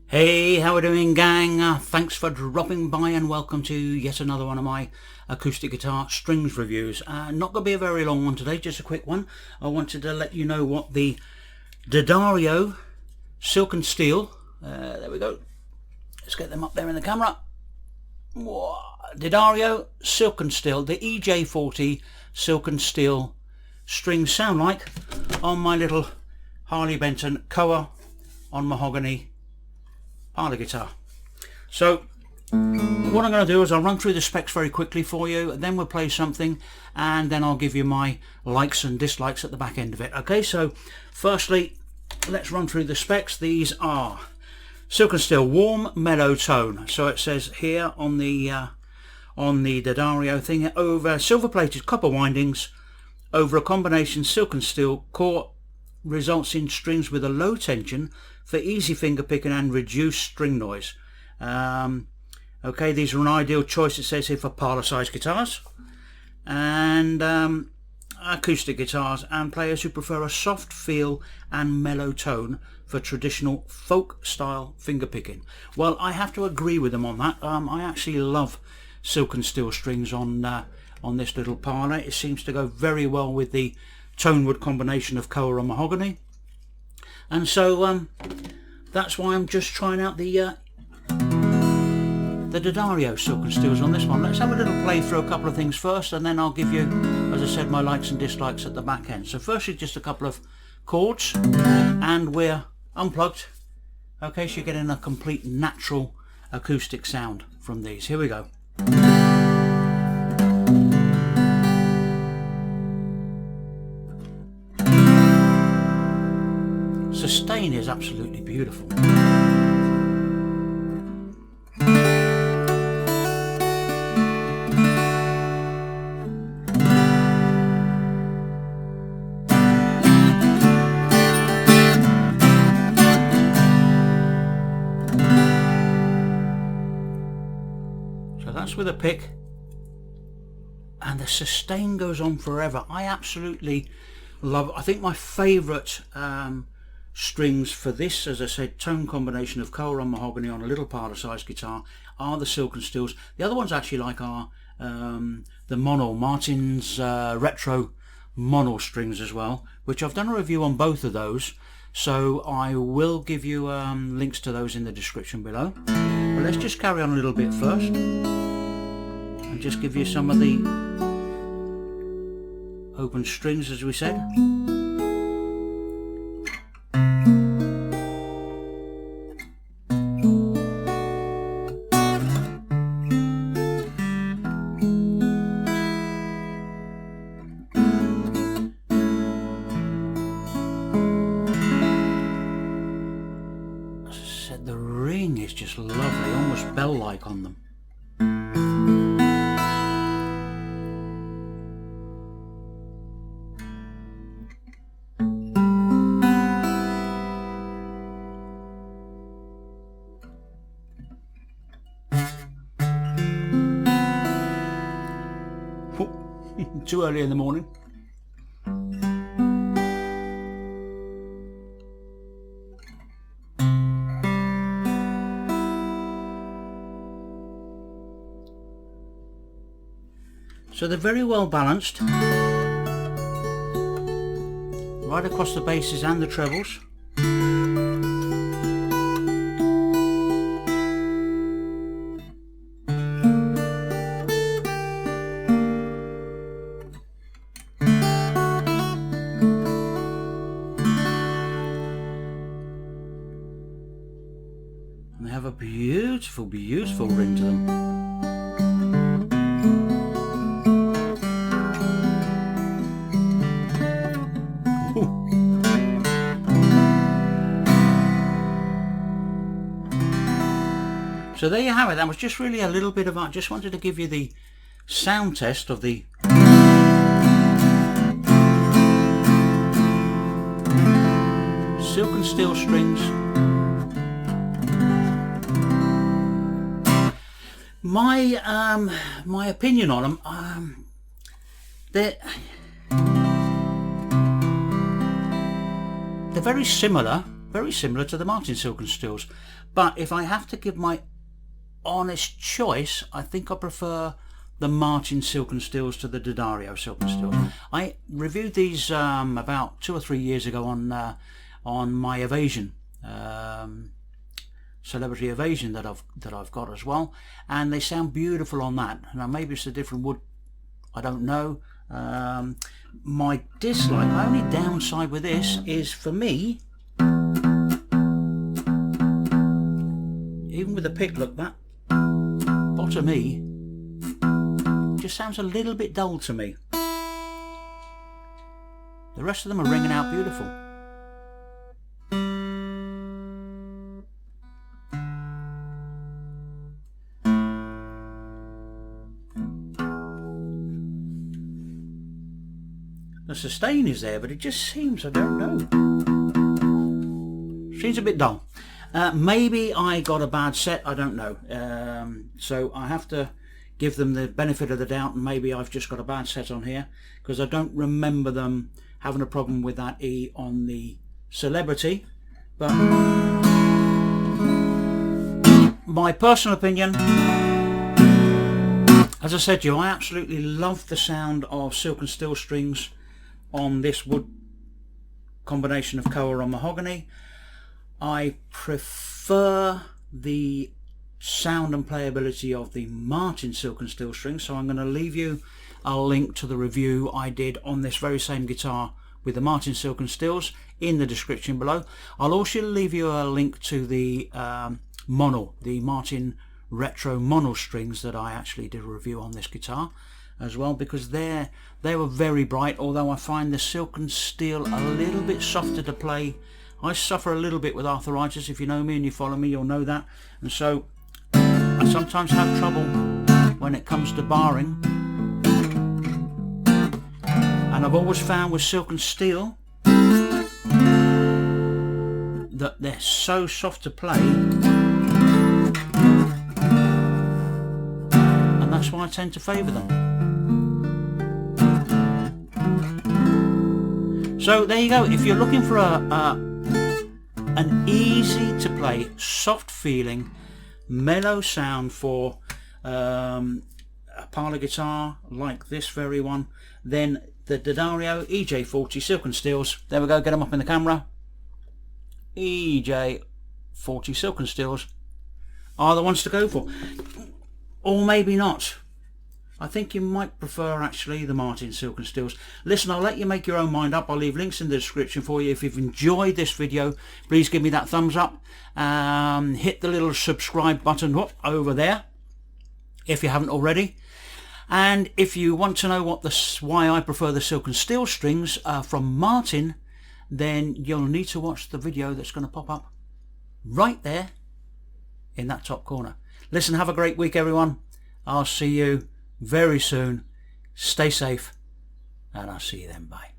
Hey, how are we doing, gang? Thanks for dropping by and welcome to yet another one of my acoustic guitar strings reviews. Not going to be a very long one today, just a quick one. I wanted to let you know what the D'Addario Silk Steel, there we go, let's get them up there in the camera. D'Addario Silk Steel, the EJ40 Silk Steel strings sound like on my little Harley Benton Koa on mahogany Parlor guitar. So what I'm going to do is I'll run through the specs very quickly for you, then we'll play something, and then I'll give you my likes and dislikes at the back end of it. Okay, so firstly, let's run through the specs. These are Silk Steel warm mellow tone. So it says here on the D'Addario thing, over silver plated copper windings over a combination silk and steel core results in strings with a low tension for easy finger picking and reduced string noise. Okay, these are an ideal choice, it says here, for parlor size guitars and acoustic guitars and players who prefer a soft feel and mellow tone for traditional folk style finger picking. Well, I have to agree with them on that. I actually love silk and steel strings on this little Parlor. It seems to go very well with the tone wood combination of Koa and mahogany, and so that's why I'm just trying out the D'Addario Silk Steels on this one. Let's have a little play through a couple of things first, and then I'll give you, as I said, my likes and dislikes at the back end. So firstly, just a couple of chords, and we're unplugged. Okay, so you're getting a complete natural acoustic sound from these. Here we go. Sustain is absolutely beautiful. So that's with a pick, and the sustain goes on forever. I absolutely love it. I think my favourite strings for this, as I said, tone combination of Koa and mahogany on a little parlor size guitar are the Silk Steels. The other ones I actually like are the mono, Martin's retro mono strings as well, which I've done a review on both of those, so I will give you links to those in the description below. But let's just carry on a little bit first and just give you some of the open strings, as we said. The ring is just lovely, almost bell-like on them. Too early in the morning. So they're very well balanced right across the basses and the trebles. And they have a beautiful, beautiful ring to them. So there you have it. That was just really a little bit of art. Just wanted to give you the sound test of the Silk Steel strings. My opinion on them, they're very similar to the Martin Silk Steels, But if I have to give my honest choice, I think I prefer the Martin Silk Steels to the D'Addario Silk Steel. I reviewed these about 2 or 3 years ago on my Evasion, Celebrity Evasion that I've got as well, and they sound beautiful on that. Now maybe it's a different wood, I don't know. My dislike, my only downside with this is, for me, even with the pick, look, that bottom E just sounds a little bit dull to me. The rest of them are ringing out beautiful. The sustain is there, but it just seems, I don't know, seems a bit dull. Maybe I got a bad set, I don't know. So I have to give them the benefit of the doubt, and maybe I've just got a bad set on here, because I don't remember them having a problem with that E on the Celebrity. But my personal opinion, as I said to you, I absolutely love the sound of Silk and Steel strings on this wood combination of koa on mahogany. I prefer the sound and playability of the Martin Silk and Steel strings, so I'm going to leave you a link to the review I did on this very same guitar with the Martin Silk and Steels in the description below. I'll also leave you a link to the mono, the Martin Retro mono strings that I actually did a review on this guitar as well, because they were very bright, although I find the Silk and Steel a little bit softer to play. I suffer a little bit with arthritis. If you know me and you follow me, you'll know that, and so I sometimes have trouble when it comes to barring, and I've always found with Silk and Steel that they're so soft to play, and that's why I tend to favour them. So there you go. If you're looking for an easy to play, soft feeling, mellow sound for a parlor guitar like this very one, then the D'Addario EJ40 Silk Steels, there we go, get them up in the camera, EJ40 Silk Steels are the ones to go for. Or maybe not. I think you might prefer actually the Martin Silk and Steels. Listen, I'll let you make your own mind up. I'll leave links in the description for you. If you've enjoyed this video, please give me that thumbs up. Hit the little subscribe button over there if you haven't already. And if you want to know why I prefer the Silk and Steel strings from Martin, then you'll need to watch the video that's going to pop up right there in that top corner. Listen, have a great week, everyone. I'll see you very soon. Stay safe, and I'll see you then. Bye.